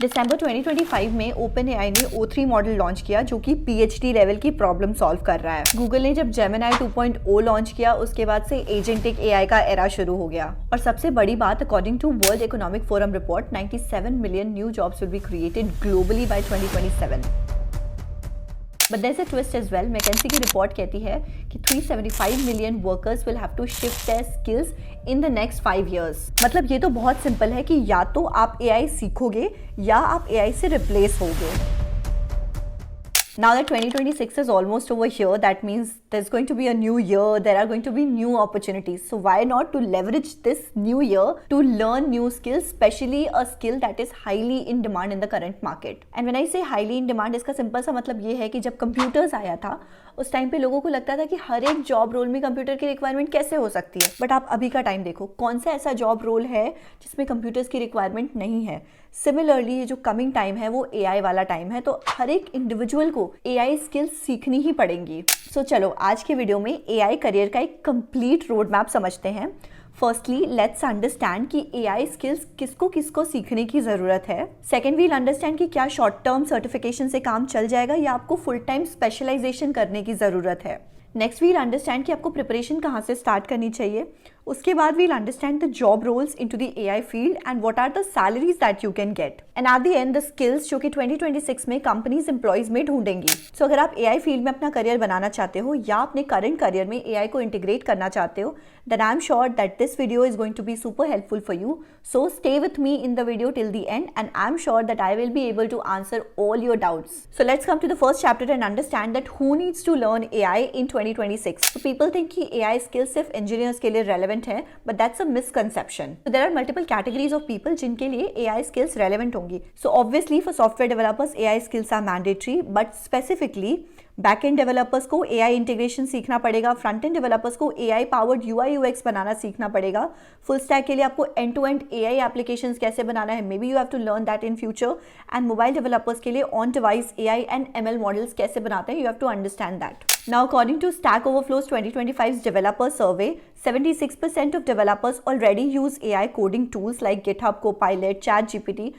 दिसंबर 2025 में open AI ने O3 model launch किया जो कि PhD लेवल की प्रॉब्लम सॉल्व कर रहा है। गूगल ने जब जेमिनी 2.0 लॉन्च किया उसके बाद से एजेंटिक एआई का एरा शुरू हो गया। और सबसे बड़ी बात, according to World Economic Forum report, 97 million new jobs will be created globally by 2027। But there is a twist as well. McKinsey की रिपोर्ट कहती है कि 375 million workers will have to shift their skills in the next 5 years। मतलब ये तो बहुत simple है कि या तो आप एआई सीखोगे या आप एआई से रिप्लेस होगे। Now that 2026 is almost over here, that means there's going to be a new year, there are going to be new opportunities. So why not to leverage this new year to learn new skills, especially a skill that is highly in demand in the current market. And when I say highly in demand, इसका simple सा मतलब ये है कि जब computers आया था उस टाइम पे लोगों को लगता था कि हर एक जॉब रोल में कंप्यूटर की रिक्वायरमेंट कैसे हो सकती है। बट आप अभी का टाइम देखो, कौन सा ऐसा जॉब रोल है जिसमें कंप्यूटर्स की रिक्वायरमेंट नहीं है। सिमिलरली ये जो कमिंग टाइम है वो एआई वाला टाइम है, तो हर एक इंडिविजुअल को एआई स्किल्स सीखनी ही पड़ेंगी। सो चलो आज के वीडियो में एआई करियर का एक कंप्लीट रोड मैप समझते हैं। फर्स्टली लेट्स अंडरस्टैंड कि एआई स्किल्स किसको किसको सीखने की ज़रूरत है। सेकेंड वील अंडरस्टैंड कि क्या शॉर्ट टर्म सर्टिफिकेशन से काम चल जाएगा या आपको फुल टाइम स्पेशलाइजेशन करने की ज़रूरत है। नेक्स्ट वील अंडरस्टैंड कि आपको प्रिपरेशन कहाँ से स्टार्ट करनी चाहिए। उसके बाद we'll understand the job roles into the AI field and what are the salaries that you can get, and at the end the skills जो कि 2026 में कंपनीज एम्प्लॉयज में ढूंढेंगी। सो अगर आप एआई फील्ड में अपना करियर बनाना चाहते हो या अपने करंट करियर में एआई को इंटीग्रेट करना चाहते हो, then I'm sure that this video is going to be super helpful for you. So stay with me in the video till the end and I'm sure that I will be able to answer all your doubts. So let's come to the first chapter and understand that who needs to learn AI in 2026. So people think कि AI skills सिर्फ engineers के लिए relevant है, but that's a misconception. So there are multiple categories of people जिनके लिए AI skills relevant होंगी. So obviously for software developers AI skills are mandatory, but specifically back end developers को AI integration सीखना पड़ेगा, front end developers को AI powered UI UX बनाना सीखना पड़ेगा, फुल स्टैक के लिए आपको end to end AI applications कैसे बनाना है, maybe you have to learn that in future, and mobile developers के लिए on device AI and ML models कैसे बनाते हैं, you have to understand that. Now, according to Stack Overflow's 2025 developer survey, 76% of developers already use AI coding tools like GitHub, Copilot, ChatGPT,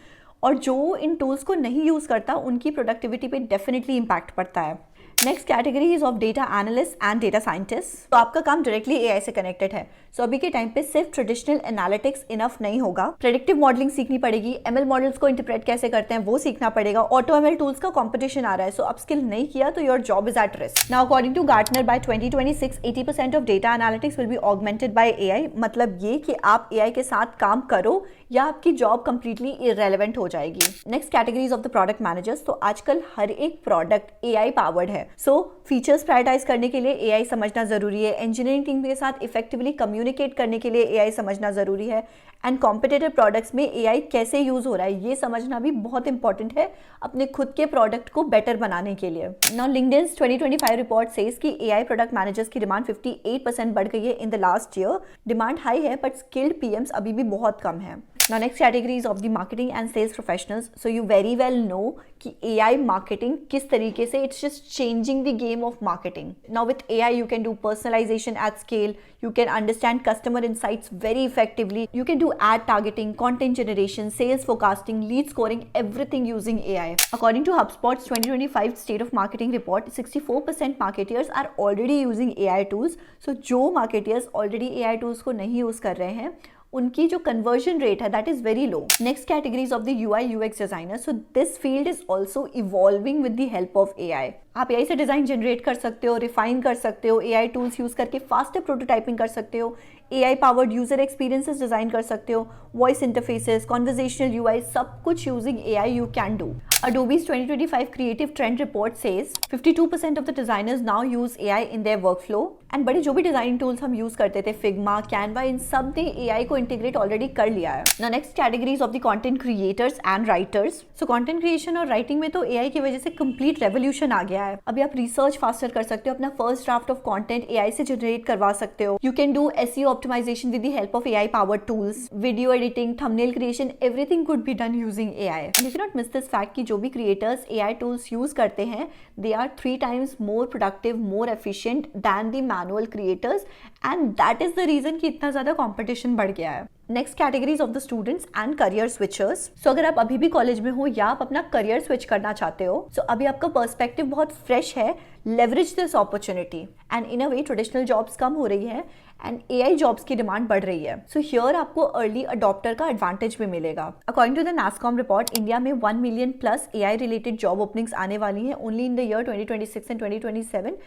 और जो इन tools को नहीं use करता उनकी productivity पे डेफिनेटली इम्पैक्ट पड़ता है. Next category is of data analyst and data scientist. तो आपका काम डायरेक्टली एआई से कनेक्टेड है. सो अभी के टाइम पे सिर्फ ट्रेडिशनल एनालिटिक्स इनफ नहीं होगा, प्रेडिक्टिव मॉडलिंग सीखनी पड़ेगी, एमएल मॉडल्स को इंटरप्रेट कैसे करते हैं वो सीखना पड़ेगा, ऑटो एमएल टूल्स का कंपटीशन आ रहा है. सो अपस्किल नहीं किया तो your job is at risk. Now according to Gartner by 2026 80% of data analytics will be augmented by AI. मतलब ये कि आप एआई के साथ काम करो या आपकी जॉब कंप्लीटली इररेलेवेंट हो जाएगी. Next categories of the product managers. तो आजकल हर एक प्रोडक्ट एआई पावर्ड है. सो फीचर्स प्रायोरिटाइज करने के लिए एआई समझना जरूरी है, इंजीनियरिंग टीम के साथ इफेक्टिवली कम्युनिकेट करने के लिए एआई समझना जरूरी है, एंड कॉम्पिटिटिव प्रोडक्ट्स में एआई कैसे यूज हो रहा है ये समझना भी बहुत इंपॉर्टेंट है अपने खुद के प्रोडक्ट को बेटर बनाने के लिए. नाउ लिंक्डइन's 2025 रिपोर्ट सेज कि एआई प्रोडक्ट मैनेजर्स की डिमांड 58% बढ़ गई है in the last year. Demand high है बट स्किल्ड पीएम्स अभी भी बहुत कम है. Now next category is of the marketing and sales professionals. So you very well know कि AI marketing किस तरीके से it's just changing the game of marketing. Now with AI you can do personalization at scale, you can understand customer insights very effectively, you can do ad targeting, content generation, sales forecasting, lead scoring, everything using AI. According to HubSpot's 2025 State of Marketing report, 64% marketers are already using AI tools. So जो marketers already AI tools को नहीं use कर रहे हैं उनकी जो conversion rate है that is very low. Next categories of the UI UX designer. So this field is also evolving with the help of AI. आप एआई से डिजाइन जनरेट कर सकते हो, रिफाइन कर सकते हो, एआई टूल्स यूज करके फास्टर प्रोटोटाइपिंग कर सकते हो, AI powered user experiences design कर सकते हो, वॉइस इंटरफेसेस, कॉन्वर्जेशनल यूआई, सब कुछ using AI you can do. Adobe's 2025 Creative Trend Report says 52% of the designers now use AI in their workflow. And बड़े जो भी डिजाइनिंग टूल्स हम use करते थे, फिग्मा, कैनवा, इन सब ने एआई को इंटीग्रेट ऑलरेडी कर लिया है. Now next categories of the content creators and writers. So content creation और राइटिंग में तो एआई की वजह से कंप्लीट रेवोल्यूशन आ गया है. अभी आप रिसर्च फास्टर कर सकते हो, अपना first draft of content AI से जनरेट करवा सकते हो. You can do SEO optimisation with the help of AI powered tools, video editing, thumbnail creation, everything could be done using AI. And you can not miss this fact कि जो भी creators AI tools use करते हैं they are 3 times more productive, more efficient than the manual creators, and that is the reason कि इतना ज्यादा competition बढ़ गया है. Next categories of the students and career switchers. So अगर आप अभी भी कॉलेज में हो या आप अपना करियर स्विच करना चाहते हो, सो अभी आपका पर्सपेक्टिव बहुत फ्रेश है, leverage this opportunity. And in a way traditional jobs कम हो रही है एंड AI जॉब्स की डिमांड बढ़ रही है। सो हियर आपको अर्ली अडॉप्टर का एडवांटेज भी मिलेगा। According to the NASSCOM report, India में 1 million plus AI related job openings आने वाली हैं only in the year 2026 and 2027।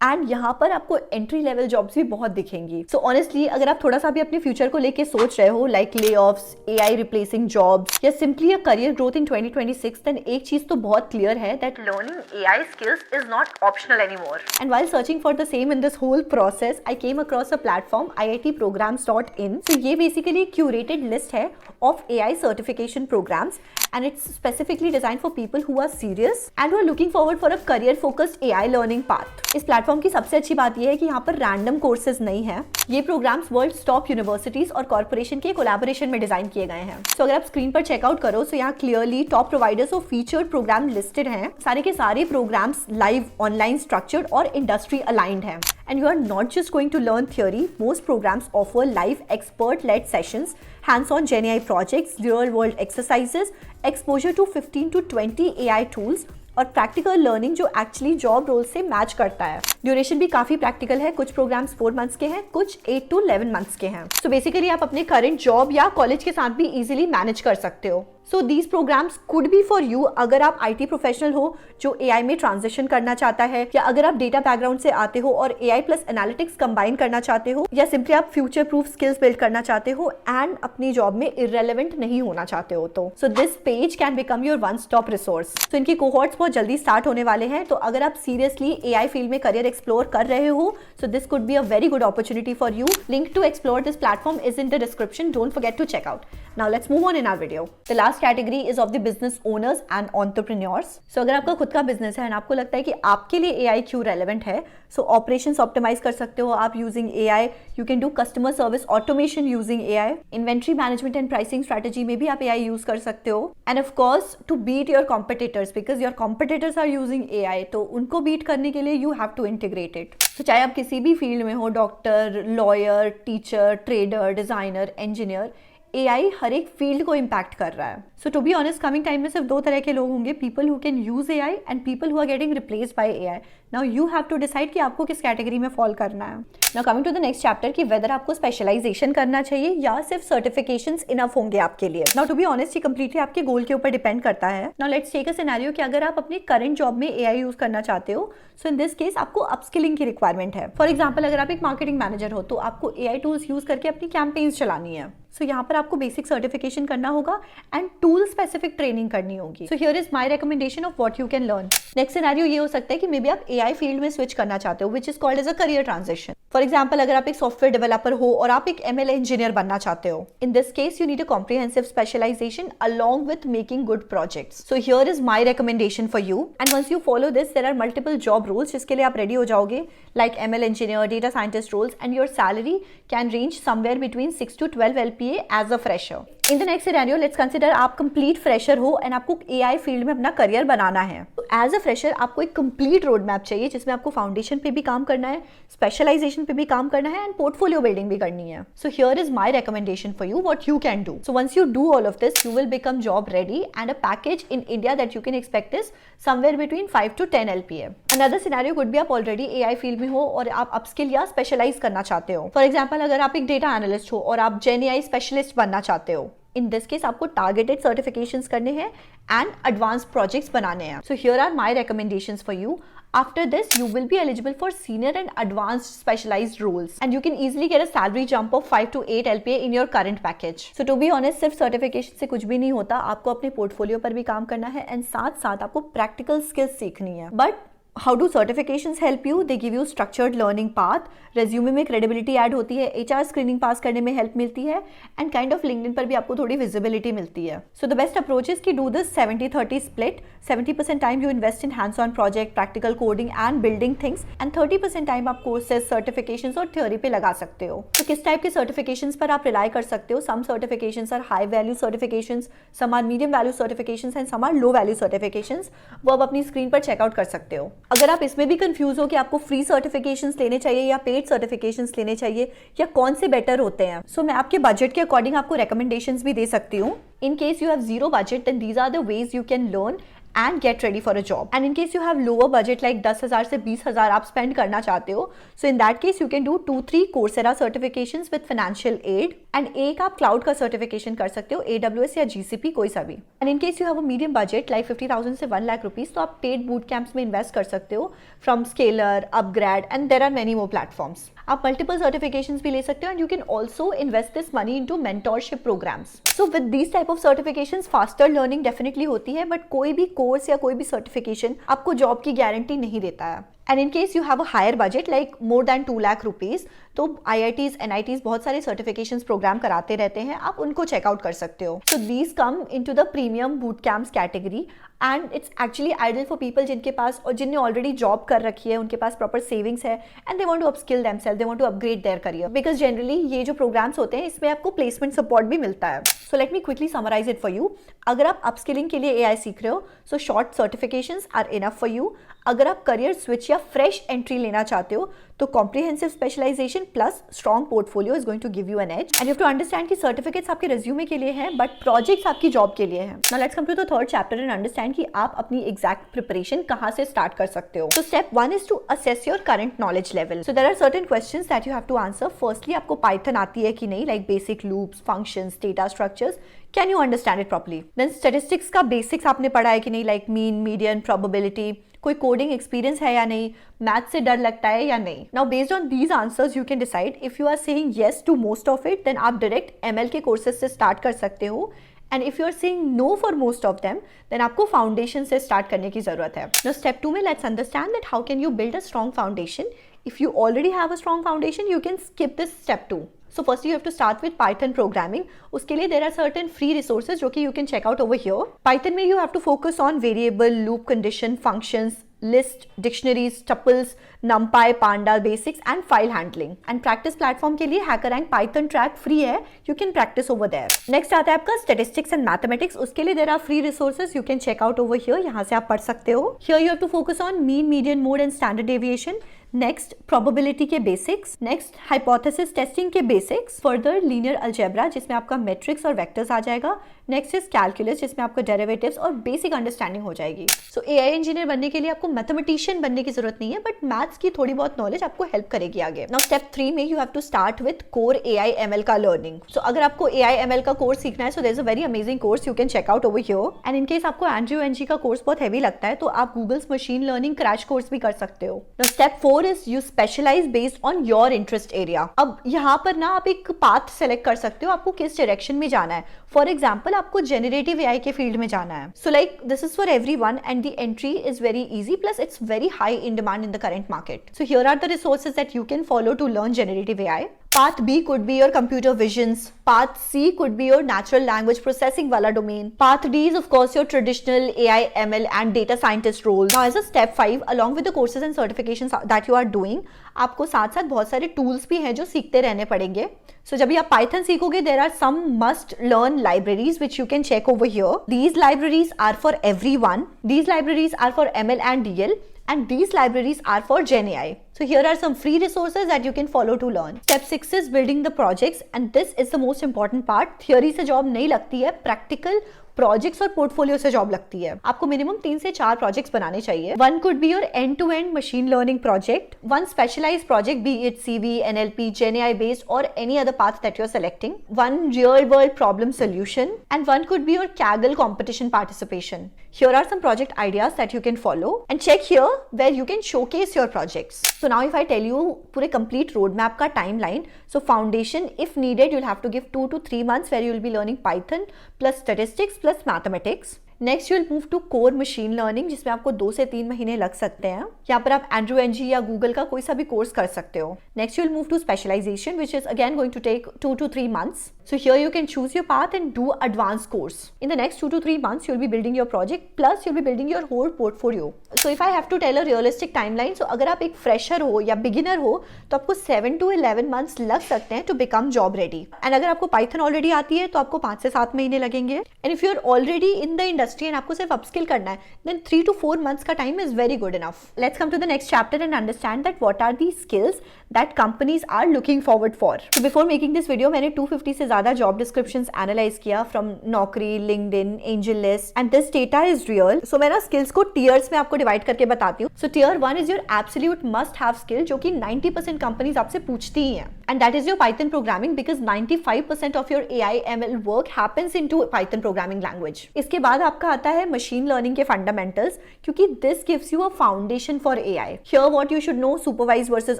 And यहाँ पर आपको एंट्री लेवल जॉब्स भी बहुत दिखेंगी। सो ऑनेस्टली अगर आप थोड़ा सा भी अपने फ्यूचर को लेके सोच रहे हो, like layoffs, AI replacing jobs या simply a career growth in 2026, then एक चीज तो बहुत क्लियर है that learning AI skills is not optional anymore. And while searching for the same in this whole process, I came across a platform iitprograms.in. So ये basically एक curated list है of AI certification programs and it's specifically designed for people who are serious and who are looking forward for a career focused AI learning path. इस platform की सबसे अच्छी बात यह है कि यहाँ पर रैंडम कोर्सेज नहीं है। ये प्रोग्राम्स वर्ल्ड टॉप यूनिवर्सिटीज और कॉर्पोरेशन के कोलैबोरेशन में डिजाइन किए गए हैं। तो अगर आप स्क्रीन पर चेकआउट करो तो यहाँ clearly top providers of featured program listed हैं। सारे के सारे प्रोग्राम्स लाइव, ऑनलाइन, स्ट्रक्चर्ड और इंडस्ट्री अलाइंड हैं। And you are not just going to learn theory. Most programs offer live expert-led sessions, hands-on GenAI projects, real-world exercises, exposure to 15 to 20 AI tools और practical learning जो actually job role से match करता है। Duration भी काफी practical है, कुछ programmes 4 months के हैं, कुछ 8 to 11 मंथ्स के हैं। सो बेसिकली आप अपने करंट जॉब या कॉलेज के साथ भी इजीली मैनेज कर सकते हो। So these programs could be for you अगर आप IT प्रोफेशनल हो जो AI में ट्रांजिशन करना चाहता है, या अगर आप डेटा बैकग्राउंड से आते हो और AI प्लस एनालिटिक्स कंबाइन करना चाहते हो, या सिंपली आप फ्यूचर प्रूफ स्किल्स बिल्ड करना चाहते हो एंड अपनी जॉब में इररेलेवेंट नहीं होना चाहते हो तो so this page can become your one stop resource. तो इनकी कोहॉर्ट्स बहुत जल्दी स्टार्ट होने वाले हैं। तो अगर आप सीरियसली AI फील्ड में करियर एक्सप्लोर कर रहे हो, so this could be a very good opportunity for you. Link to explore this platform is in the description, don't forget to check out. Now let's move on in our video. The last category is of the business owners and entrepreneurs. So अगर आपका खुद का business है और आपको लगता है कि आपके लिए AI क्यों रेलेवेंट है, so operations ऑप्टिमाइज कर सकते हो आप using AI. You can do customer service automation using AI. Inventory management and pricing strategy में भी आप AI यूज कर सकते हो. And of course to beat your competitors, because your competitors are using AI, तो उनको बीट करने के लिए you have to integrate it. तो चाहे आप किसी भी फील्ड में हो, doctor, lawyer, teacher, trader, designer, engineer, AI हर एक फील्ड को इम्पैक्ट कर रहा है। So to be honest coming time में सिर्फ 2 तरह के लोग होंगे, people who can use AI and people who are getting replaced by AI। Now you have to decide कि आपको किस कैटेगरी में फॉल करना है। Now coming to the next chapter कि वेदर आपको स्पेशलाइजेशन करना चाहिए या सिर्फ सर्टिफिकेशंस इनफ होंगे आपके लिए। नाउ टू बी ऑनेस्ट ये कंप्लीटली आपके गोल के ऊपर डिपेंड करता है। Now let's take a scenario कि अगर आप अपने करंट जॉब में AI यूज करना चाहते हो, सो इन दिस केस आपको अपस्किलिंग की रिक्वायरमेंट है। फॉर एग्जाम्पल अगर आप एक मार्केटिंग मैनेजर हो तो आपको AI टूल्स यूज करके अपनी कैंपेन्स चलानी है। सो यहाँ पर आपको बेसिक सर्टिफिकेशन करना होगा एंड टूल स्पेसिफिक ट्रेनिंग करनी होगी। So here is my recommendation of what you can learn. Next scenario ये हो सकता है कि मे बी आप AI फील्ड में स्विच करना चाहते हो, which is called as a career transition. For example अगर आप एक सॉफ्टवेयर डेवलपर हो और आप एक ML इंजीनियर बनना चाहते हो, in this case you need a comprehensive specialization along with making good projects. So here is my recommendation for you and once you follow this there are multiple job roles जिसके लिए आप ready हो जाओगे, like ML engineer, data scientist roles, and your salary can range somewhere between 6 to 12 LPA as a fresher. In the next scenario let's consider आप complete fresher हो and आपको AI field में अपना करियर बनाना है। तो as a fresher आपको एक complete road map चाहिए जिसमें आपको फाउंडेशन पे भी काम करना है, स्पेशलाइजेशन पे भी काम करना है एंड पोर्टफोलियो बिल्डिंग भी करनी है। So here is my recommendation for you what you can do. So once you do all of this you will become job ready and a package in India that you can expect is somewhere between 5 to 10 LPA। Another scenario could be आप already AI field में हो और आप upskill या specialise करना चाहते हो। For example अगर आप एक डेटा एनालिस्ट हो और आप GenAI स्पेशलिस्ट बनना चाहते हो, इन दिस केस आपको टारगेटेड सर्टिफिकेशंस करने हैं एंड एडवांस प्रोजेक्ट्स बनाने हैं। So here are my recommendations for you. After this, you will be eligible for senior and advanced specialized roles, and you can easily get a salary jump of 5 to 8 LPA in your current package. So to be honest, सिर्फ certification से कुछ भी नहीं होता, आपको अपने portfolio पर भी काम करना है एंड साथ साथ आपको प्रैक्टिकल स्किल्स सीखनी है। But how do certifications help you? They give you structured learning path, resume में क्रेडिबिलिटी ऐड होती है, HR स्क्रीनिंग पास करने में हेल्प मिलती है एंड काइंड ऑफ लिंक्डइन पर भी आपको थोड़ी विजिबिलिटी मिलती है। So the best approach is कि do this 70-30 split. 70% time you invest in hands on project, practical coding and building things, and 30% time आप कोर्सेज, सर्टिफिकेशंस और थ्योरी पे लगा सकते हो। तो किस टाइप के सर्टिफिकेशंस पर आप रिलाई कर सकते हो? Some certifications are high value certifications, some are medium value certifications and some are low value certifications. वो आप अपनी स्क्रीन पर चेकआउट कर सकते हो। अगर आप इसमें भी कंफ्यूज हो कि आपको फ्री सर्टिफिकेशंस लेने चाहिए या पेड सर्टिफिकेशंस लेने चाहिए या कौन से बेटर होते हैं, सो मैं आपके बजट के अकॉर्डिंग आपको रिकमेंडेशंस भी दे सकती हूँ. In case you have zero budget, then these are the ways you can learn and get ready for a job. And in case you have lower budget like 10,000 से 20,000 आप spend करना चाहते हो, so in that case you can do 2-3 Coursera certifications with financial aid and एक आप cloud का certification कर सकते हो, AWS या GCP कोई सा भी. And in case you have a medium budget like 50,000 से 1 lakh rupees, तो आप paid boot camps में invest कर सकते हो from Scalar, Upgrad and there are many more platforms. आप मल्टीपल सर्टिफिकेशंस भी ले सकते हो and you can also invest this money into mentorship programs. So with these type of certifications faster learning definitely होती है, बट कोई भी course या कोई भी सर्टिफिकेशन आपको जॉब की गारंटी नहीं देता है. And in case you have a higher budget like more than 2 lakh rupees, तो IITs NITs बहुत सारे सर्टिफिकेशंस प्रोग्राम कराते रहते हैं, आप उनको चेकआउट कर सकते हो. So these come into the premium boot camps category and it's actually ideal for people जिनके पास और जिनने ऑलरेडी जॉब कर रखी है, उनके पास प्रॉपर सेविंग्स है and they want to upskill themselves, they want to upgrade their career, because generally ये जो प्रोग्राम्स होते हैं इसमें आपको प्लेसमेंट सपोर्ट भी मिलता है. So let me quickly summarize it for you. अगर आप अपस्किलिंग के लिए AI सीख रहे हो, so short certifications are enough for you. अगर आप करियर स्विच या फ्रेश एंट्री लेना चाहते हो, तो comprehensive specialization plus strong portfolio is going to give you an edge. And you have to understand कि सर्टिफिकेट्स आपके रिज्यूमे के लिए हैं, बट प्रोजेक्ट्स आपकी जॉब के लिए हैं. Now let's come to the third chapter and understand कि आप अपनी एग्जैक्ट प्रिपरेशन कहां से स्टार्ट कर सकते हो. So step 1 is to assess your current knowledge level. So there are certain questions that you have to answer. Firstly, आपको Python आती है कि नहीं, like basic loops, functions, data structures. Can you understand it properly? Then statistics का basics आपने पढ़ा है कि नहीं, like mean, median, probability. कोई कोडिंग एक्सपीरियंस है या नहीं, मैथ से डर लगता है या नहीं. Now based on these answers you can decide if you are saying yes to most of it, then आप डायरेक्ट ML के कोर्सेज से स्टार्ट कर सकते हो. And if you are saying no for most of them, then आपको foundation से start करने की जरूरत है. नाउ स्टेप 2 में let's understand that how can you build a strong foundation. If you already have a strong foundation, you can skip this step 2. So first you have to start with Python programming. उसके लिए there are certain free resources जो कि you can check out over here. Python में you have to focus on variable, loop condition, functions, list, dictionaries, tuples, NumPy, Panda basics and file handling. And practice platform के लिए HackerRank Python track free है. You can practice over there. Next आता है आपका statistics and mathematics. उसके लिए there are free resources you can check out over here. यहाँ से आप पढ़ सकते हो. Here you have to focus on mean, median, mode and standard deviation. Next probability के बेसिक्स, नेक्स्ट हाइपोथेसिस टेस्टिंग के बेसिक्स, फर्दर लीनियर अलजेब्रा जिसमें आपका मैट्रिक्स और वेक्टर्स आ जाएगा, नेक्स्ट इज कैलकुलस जिसमें आपका डेरिवेटिव्स और बेसिक अंडरस्टैंडिंग हो जाएगी. सो AI इंजीनियर बनने के लिए आपको मैथमेटिशियन बनने की जरूरत नहीं है, बट मैथ्स की थोड़ी बहुत नॉलेज आपको हेल्प करेगी आगे. नाउ स्टेप 3 में you have to start with core AI ML का लर्निंग. सो अगर आपको AI ML का कोर्स सीखना है, so there is a very amazing course you can check out over here. And in case आपको Andrew NG का course बहुत heavy लगता है, तो आप Google's machine learning crash course भी कर सकते हो. Now step 4 is you specialize based on your interest area. अब यहाँ पर ना आप एक पाथ सेलेक्ट कर सकते हो, आपको किस डायरेक्शन में जाना है. फॉर एग्जाम्पल आपको जेनरेटिव AI के फील्ड में जाना है. So like this is for everyone and the entry is very easy, plus it's very high in demand in the current market. So here are the resources that you can follow to learn generative AI. Path B could be your computer visions. Path C could be your natural language processing wala domain. Path D is of course your traditional AI, ML and data scientist role. Now as a step 5, along with the courses and certifications that you are doing, आपको साथ साथ बहुत सारे tools भी हैं जो सीखते रहने पड़ेंगे. So जब आप Python सीखोगे, there are some must learn libraries which you can check over here. These libraries are for everyone. These libraries are for ML and DL. And these libraries are for GenAI. So here are some free resources that you can follow to learn. Step 6 is building the projects and this is the most important part. Theory से job नहीं लगती है, practical projects और portfolio से job लगती है. आपको minimum 3 से 4 प्रोजेक्ट्स बनाने चाहिए. One could be your end to end machine learning project, one specialized project be it CV, NLP, GenAI based or any other path that you're selecting, one real world problem solution and one could be your Kaggle competition participation. Here are some project ideas that you can follow and check here where you can showcase your projects. So now if I tell you पूरे complete roadmap का timeline, so foundation if needed you'll have to give 2 to 3 months where you will be learning Python plus statistics plus mathematics. Next you will move to core machine learning जिसमें आपको 2 से 3 महीने लग सकते हैं. यहाँ पर आप Andrew NG या गूगल का कोई सा भी कोर्स कर सकते हो. Next you will move to specialization which is again going to take 2 to 3 months. So here you can choose your path and do advanced course. In the next 2 to 3 months, you'll be building your project, plus you'll be building your whole portfolio. So if I have to tell a realistic timeline, so अगर आप एक fresher हो या beginner हो, तो आपको 7 to 11 months लग सकते हैं to become job ready. And अगर आपको Python already आती है, तो आपको 5 से 7 महीने लगेंगे. And if you're already in the industry and आपको सिर्फ upskill करना है, then 3 to 4 months का time is very good enough. Let's come to the next chapter and understand that what are the skills that companies are looking forward for. So before making this video, मैंने 250 से ज़्यादा job descriptions analyze किया from Naukri, LinkedIn, AngelList, and this data is real. So मैं ना skills को tiers में आपको divide करके बताती हूँ. So tier 1 is your absolute must-have skill, जो कि 90% companies आपसे पूछती ही हैं, and that is your Python programming, because 95% of your AI ML work happens into Python programming language. इसके बाद आपका आता है machine learning के fundamentals, क्योंकि this gives you a foundation for AI. Here what you should know: supervised versus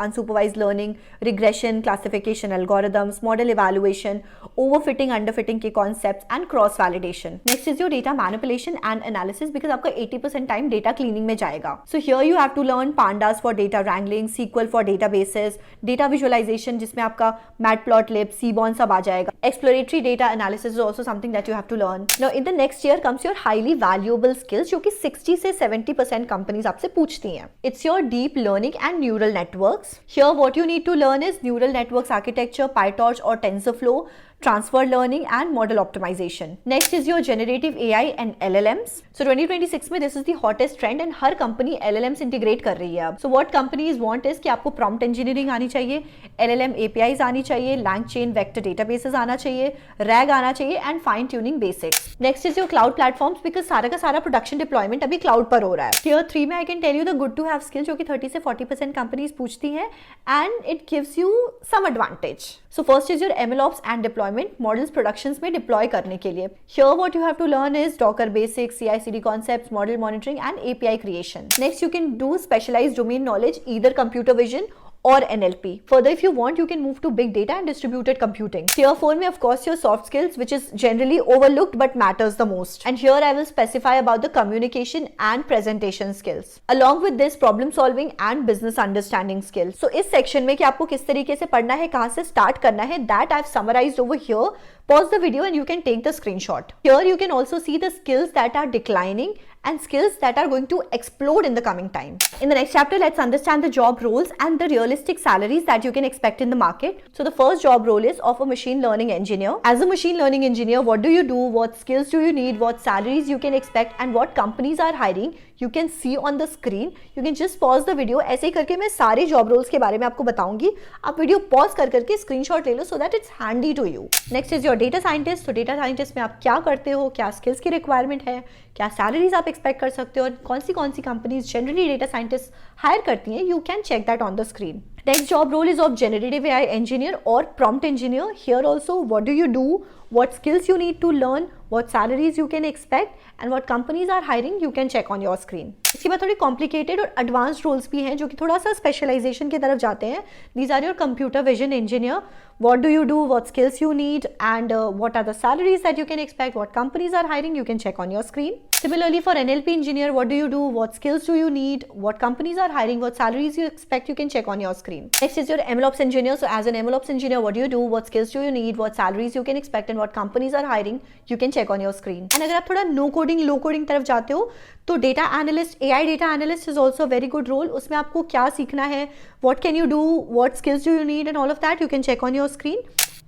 unsupervised learning, regression, classification algorithms, model evaluation, overfitting, underfitting के concepts, and cross validation. Next is your data manipulation and analysis, because आपका 80% time data cleaning में जाएगा. So here you have to learn pandas for data wrangling, SQL for databases, data visualization जिसमें आपका matplotlib, seaborn सब आ जाएगा. Exploratory data analysis is also something that you have to learn. Now in the next year comes your highly valuable skills, जो कि 60 से 70% companies आपसे पूछती हैं. It's your deep learning and neural networks. Here what you need to learn is neural networks architecture, PyTorch or TensorFlow, transfer learning and model optimization. Next is your generative AI and LLMs. So 2026 में this is the hottest trend and her company LLMs integrate कर रही है अब. So what companies want is कि आपको prompt engineering आनी चाहिए, LLM APIs आनी चाहिए, LangChain vector databases आना चाहिए, RAG आना चाहिए and fine tuning basics. Next is your cloud platforms, because सारा का सारा production deployment अभी cloud पर हो रहा है. Tier 3 में I can tell you the good to have skill, जो कि 30 से 40% companies पूछती हैं, and it gives you some advantage. So first is your MLOps and deployment, models productions में deploy करने के लिए. Here what you have to learn is Docker basics, CI/CD concepts, model monitoring and API creation. Next you can do specialized domain knowledge, either computer vision or NLP. Further, if you want, you can move to big data and distributed computing. Tier 4 में of course your soft skills, which is generally overlooked but matters the most. And here I will specify about the communication and presentation skills. Along with this, problem solving and business understanding skills. So इस section में कि आपको किस तरीके से पढ़ना है, कहाँ से start करना है, that I've summarized over here. Pause the video and you can take the screenshot. Here you can also see the skills that are declining and skills that are going to explode in the coming time. In the next chapter, let's understand the job roles and the realistic salaries that you can expect in the market. So the first job role is of a machine learning engineer. As a machine learning engineer, what do you do? What skills do you need? What salaries you can expect? And what companies are hiring? You can see on the screen. You can just pause the video. ऐसे ही करके मैं सारे job roles के बारे में आपको बताऊंगी. आप वीडियो पॉज कर करके स्क्रीनशॉट ले लो, so that it's handy to you. Next is your data scientist. तो data scientist में आप क्या करते हो, क्या skills की requirement है, क्या salaries आप expect कर सकते हो, और कौन सी companies generally data scientists hire करती हैं, you can check that on the screen. Next job role is of generative AI engineer or prompt engineer. Here also, what do you do, what skills you need to learn, what salaries you can expect, and what companies are hiring, you can check on your screen. इसके बाद थोड़ी complicated और advanced roles भी हैं जो कि थोड़ा सा specialization की तरफ जाते हैं. These are your computer vision engineer. What do you do, what skills you need, and what are the salaries that you can expect, what companies are hiring, you can check on your screen. Similarly, for NLP engineer, what do you do, what skills do you need, what companies are hiring, what salaries you expect, you can check on your screen. Next is your MLOps engineer. So as an MLOps engineer, what do you do, what skills do you need, what salaries you can expect, and what companies are hiring, you can check on your screen. And अगर आप थोड़ा no coding, low coding तरफ जाते हो, तो data analyst, AI data analyst is also a very good role. उसमें आपको क्या सीखना है, what can you do, what skills do you need, and all of that you can check on your screen.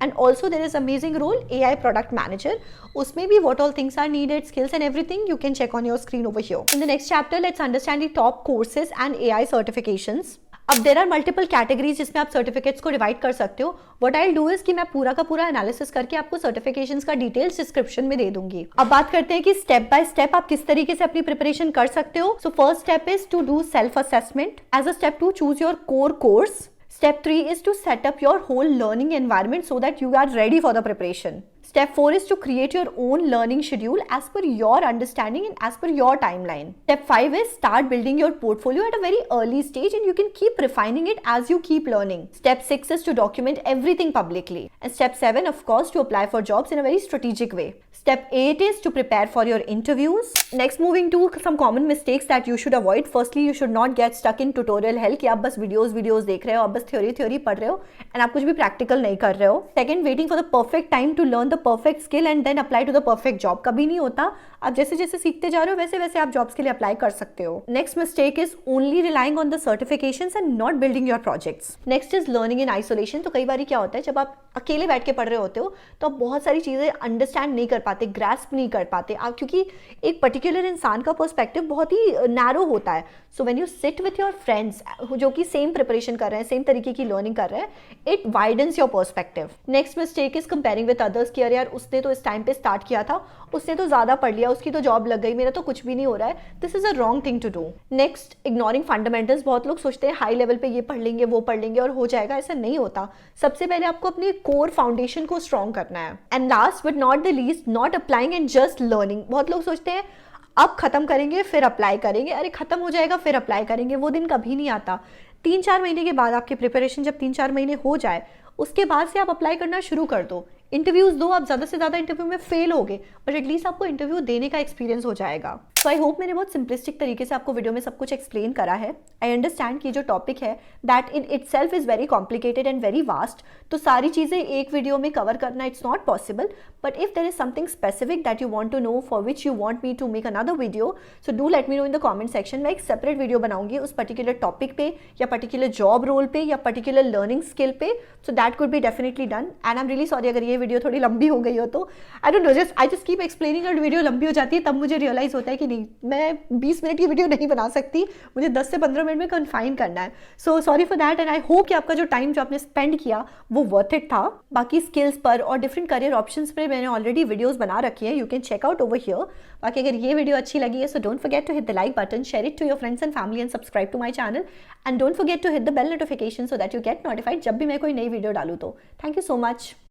And also there is amazing role AI product manager. उसमें भी what all things are needed, skills and everything you can check on your screen over here. In the next chapter, let's understand the top courses and AI certifications. अब there are multiple categories जिसमें आप certificates को divide कर सकते हो. What I will do is कि मैं पूरा का पूरा एनालिसिस करके आपको सर्टिफिकेशंस का डिटेल्स डिस्क्रिप्शन में दे दूंगी. अब बात करते हैं कि स्टेप बाय स्टेप आप किस तरीके से अपनी प्रिपरेशन कर सकते हो. So first step is to do self assessment. As a step 2, choose your core course. Step 3 is to set up your whole learning environment so that you are ready for the preparation. Step 4 is to create your own learning schedule as per your understanding and as per your timeline. Step 5 is start building your portfolio at a very early stage and you can keep refining it as you keep learning. Step 6 is to document everything publicly. And step 7, of course, to apply for jobs in a very strategic way. Step 8 is to prepare for your interviews. Next, moving to some common mistakes that you should avoid. Firstly, you should not get stuck in tutorial hell कि आप बस videos देख रहे हो, आप बस theory पढ़ रहे हो एंड आप कुछ भी प्रैक्टिकल नहीं कर रहे हो. Second, waiting for the perfect time to learn the perfect skill and then apply to the perfect job. कभी नहीं होता. आप जैसे जैसे सीखते जा रहे हो वैसे वैसे आप जॉब्स के लिए अप्लाई कर सकते हो. Next mistake is only relying on the certifications and not building your projects. Next is learning in isolation. तो कई बार क्या होता है, जब आप अकेले बैठ के पढ़ रहे होते हो तो आप बहुत सारी चीजें अंडरस्टैंड नहीं कर पाते, ग्रास्प नहीं कर पाते आप, क्योंकि एक पर्टिकुलर इंसान का पर्सपेक्टिव बहुत ही नैरो होता है. So when you sit with your friends जो कि सेम प्रिपरेशन कर रहे हैं, सेम तरीके की लर्निंग कर रहे हैं, it widens your perspective. Next mistake is comparing with others कि यार उसने तो इस टाइम पे स्टार्ट किया था, उसने तो ज्यादा पढ़ लिया, उसकी तो जॉब लग गई, मेरा तो कुछ भी नहीं हो रहा है. This is a wrong thing to do. Next, ignoring fundamentals. बहुत लोग सोचते हैं हाई लेवल पे ये पढ़ लेंगे वो पढ़ लेंगे और हो जाएगा. ऐसा नहीं होता. सबसे पहले आपको अपनी कोर फाउंडेशन को स्ट्रॉन्ग करना है. And last but not the least, not applying and just learning. बहुत लोग सोचते हैं अब खत्म करेंगे फिर अप्लाई करेंगे. अरे खत्म हो जाएगा फिर अप्लाई करेंगे, वो दिन कभी नहीं आता. 3-4 महीने के बाद आपकी प्रिपरेशन जब 3-4 महीने हो जाए, उसके बाद से आप अप्लाई करना शुरू कर दो. इंटरव्यूज दो, आप ज़्यादा से ज़्यादा इंटरव्यू में फेल होगे बट एटलीस्ट आपको इंटरव्यू देने का एक्सपीरियंस हो जाएगा. सो आई होप मैंने बहुत सिंपलिस्टिक तरीके से आपको वीडियो में सब कुछ एक्सप्लेन करा है. आई अंडरस्टैंड कि जो टॉपिक है that in itself is very complicated and very vast. तो सारी चीज़ें एक वीडियो में कवर करना it's not possible. But if there is something specific that you want to know for which you want me to make another video, so do let me know in the comment section. मैं एक separate video बनाऊंगी उस particular topic पे या particular job role पे या particular learning skill पे. So that could be definitely done. And I am really sorry अगर ये वीडियो थोड़ी लंबी हो गई हो तो. I don't know, I just keep explaining और वीडियो लंबी हो जाती है, तब मुझे रियलाइज होता है कि नहीं, मैं 20 मिनट की वीडियो नहीं बना सकती, मुझे 10 से 15 मिनट में कन्फाइन करना है. So sorry for that and I hope कि आपका जो टाइम जो आपने स्पेंड किया वो वर्थ इट था. बाकी स्किल्स पर और डिफरेंट करियर ऑप्शंस पर मैंने ऑलरेडी वीडियोस बना रखी है, you can check out over here. बाकी अगर ये वीडियो अच्छी लगी है so don't forget to hit the like button, share it to your friends and family and subscribe to my channel. And don't forget to hit the bell notification so that you get notified जब भी मैं कोई नई video डालूँ तो. Thank you so much.